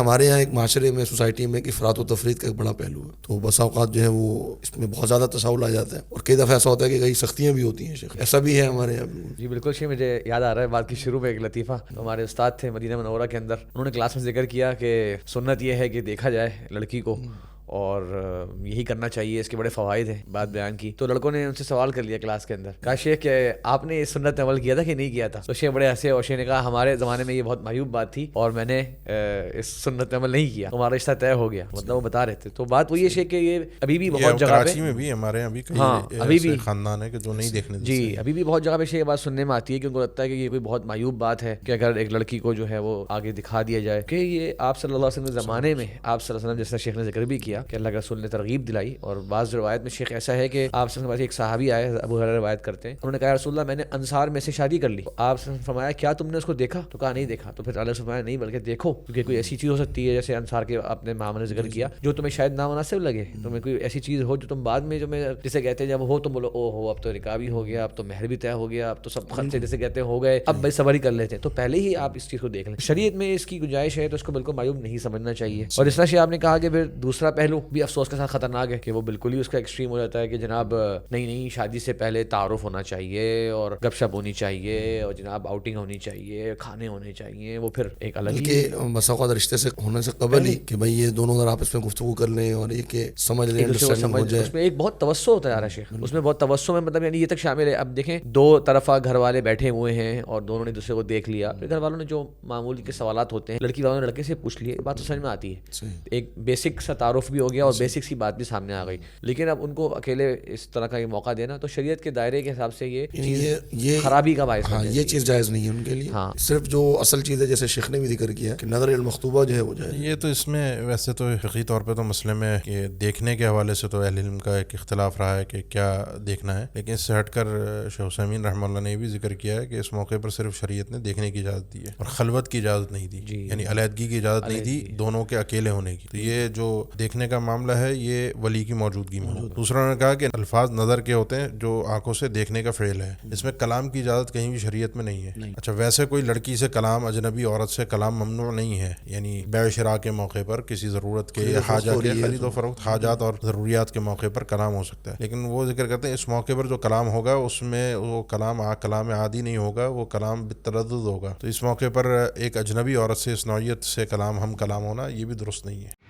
ہمارے یہاں ایک معاشرے میں سوسائٹی میں کہ افراط و تفریط کا ایک بڑا پہلو ہے، تو بسا اوقات جو ہے وہ اس میں بہت زیادہ تساہل آ جاتا ہے، اور کئی دفعہ ایسا ہوتا ہے کہ کئی سختیاں بھی ہوتی ہیں شیخ، ایسا بھی ہے ہمارے یہاں بالکل۔ جی بالکل شیخ، مجھے یاد آ رہا ہے بات کی شروع میں ایک لطیفہ، تو ہمارے استاد تھے مدینہ منورہ کے اندر، انہوں نے کلاس میں ذکر کیا کہ سنت یہ ہے کہ دیکھا جائے لڑکی کو اور یہی کرنا چاہیے، اس کے بڑے فوائد ہیں، بات بیان کی۔ تو لڑکوں نے ان سے سوال کر لیا کلاس کے اندر، کہا شیخ کہ آپ نے اس سنت عمل کیا تھا کہ نہیں کیا تھا؟ تو شیخ بڑے ہنسے اور شیخ نے کہا ہمارے زمانے میں یہ بہت معیوب بات تھی اور میں نے اس سنت عمل نہیں کیا، ہمارا رشتہ طے ہو گیا، مطلب وہ بتا رہے تھے۔ تو بات وہی ہے شیخ کہ یہ ابھی بھی بہت جگہ پہ، کراچی میں بھی ہمارے یہاں بھی کئی ابھی بھی خاندان ہے کہ جو نہیں دیکھنے دیتے۔ جی ابھی بھی بہت جگہ پہ شیخ بات سننے میں آتی ہے کہ ان کو لگتا ہے کہ یہ کوئی بہت معیوب بات ہے کہ اگر ایک لڑکی کو جو ہے وہ آگے دکھا دیا جائے، کہ یہ آپ صلی اللہ علیہ وسلم کے زمانے میں آپ صلی اللہ علیہ وسلم جیسا شیخ نے ذکر بھی کیا کہ اللہ کے رسول نے ترغیب دلائی، اور بعض روایت میں شیخ ایسا ہے کہ آپ صلی اللہ علیہ وسلم ایک صحابی آئے، ابو ہریرہ روایت کرتے ہیں، انہوں نے کہا رسول اللہ میں نے انصار میں سے شادی کر لی، تو آپ صلی اللہ علیہ وسلم فرمایا کیا تم نے اس کو دیکھا؟ تو کہا نہیں دیکھا۔ تو پھر اللہ فرمایا نہیں بلکہ دیکھو، کیونکہ کوئی ایسی چیز ہو سکتی ہے جیسے انصار کے اپنے ماموں نے ذکر کیا جو تمہیں شاید نامناسب لگے، تمہیں کوئی ایسی چیز ہو جو تم بعد میں جو میں جسے کہتے ہیں جب ہو تم بولو او ہو اب تو نکاح بھی ہو گیا، اب تو مہر بھی طے ہو گیا، اب تو سب خرچے جیسے کہتے ہو گئے، اب بھائی صبر ہی کر لیتے ہیں، تو پہلے ہی آپ اس چیز کو دیکھ لیں۔ شریعت میں اس کی گنجائش ہے تو اس کو بالکل معیوب نہیں سمجھنا چاہیے۔ اور اس طرح سے آپ نے کہا کہ پھر دوسرا پہلو بھی افسوس کے ساتھ خطرناک ہے کہ وہ بالکل ہی اس کا ایکسٹریم ہو جاتا ہے کہ جناب نہیں شادی سے پہلے تعارف ہونا چاہیے اور گپ شپ ہونی چاہیے اور جناب آؤٹنگ ہونی چاہیے، کھانے ہونے چاہیے، وہ پھر ایک الگ ہی بسا اوقات رشتے سے ہونے سے قبل ہی کہ بھائی یہ دونوں اگر آپس میں گفتگو کر لیں اور یہ کہ سمجھ لیں، انڈرسٹینڈنگ ہو جائے، اس میں ایک بہت توسع ہوتا ہے شیخ، اس میں بہت توسع میں مطلب یعنی یہ تک شامل ہے۔ اب دیکھیں دو طرفہ گھر والے بیٹھے ہوئے ہیں اور دونوں نے دوسرے کو دیکھ لیا، پھر گھر والوں نے جو معمولی کے سوالات ہوتے ہیں لڑکی والوں نے لڑکے سے پوچھ لیے، بات تو سمجھ میں آتی ہے، ایک بیسک سا تعارف بھی ہو گیا اور بیسک سی بات بھی سامنے آ گئی، لیکن اب ان کو اکیلے اس طرح کا یہ موقع دینا تو شریعت کے دائرے کے حساب سے یہ خرابی کا باعث ہے، یہ چیز جائز نہیں ہے ان کے لیے۔ صرف جو اصل چیز ہے جیسے شیخ نے بھی ذکر کیا کہ نظر المخطوبہ جو ہے وہ جائز۔ یہ تو اس میں ویسے تو حقیقی طور پہ تو مسئلے میں کہ دیکھنے کے حوالے سے تو اہل علم کا ایک اختلاف رہا ہے کہ کیا دیکھنا ہے، لیکن اس سے ہٹ کر شیخ عثیمین رحمہ اللہ نے یہ بھی ذکر کیا ہے کہ اس موقع پر صرف شریعت نے دیکھنے کی اجازت دی ہے اور خلوت کی اجازت نہیں دی، یعنی علیحدگی کی اجازت نہیں دی، دونوں کے اکیلے ہونے کی۔ تو یہ جو دیکھنے کا معاملہ ہے یہ ولی کی موجودگی میں ہو۔ دوسرا انہوں نے کہا کہ الفاظ نظر کے ہوتے ہیں جو آنکھوں سے دیکھنے کا فعل ہے، اس میں کلام کی اجازت کہیں بھی شریعت میں نہیں ہے۔ اچھا ویسے کوئی لڑکی سے کلام، اجنبی عورت سے کلام ممنوع نہیں ہے، یعنی بیع شراء کے موقع پر کسی ضرورت کے یا حاجات کے، خرید و فروخت، حاجات اور ضروریات کے موقع پر کلام ہو سکتا ہے، لیکن وہ ذکر کرتے ہیں اس موقع پر جو کلام ہوگا اس میں وہ کلام عادی نہیں ہوگا، وہ کلام بالتلذذ ہوگا۔ تو اس موقع پر ایک اجنبی عورت سے اس نوعیت سے کلام ہم کلام ہونا یہ بھی درست نہیں ہے۔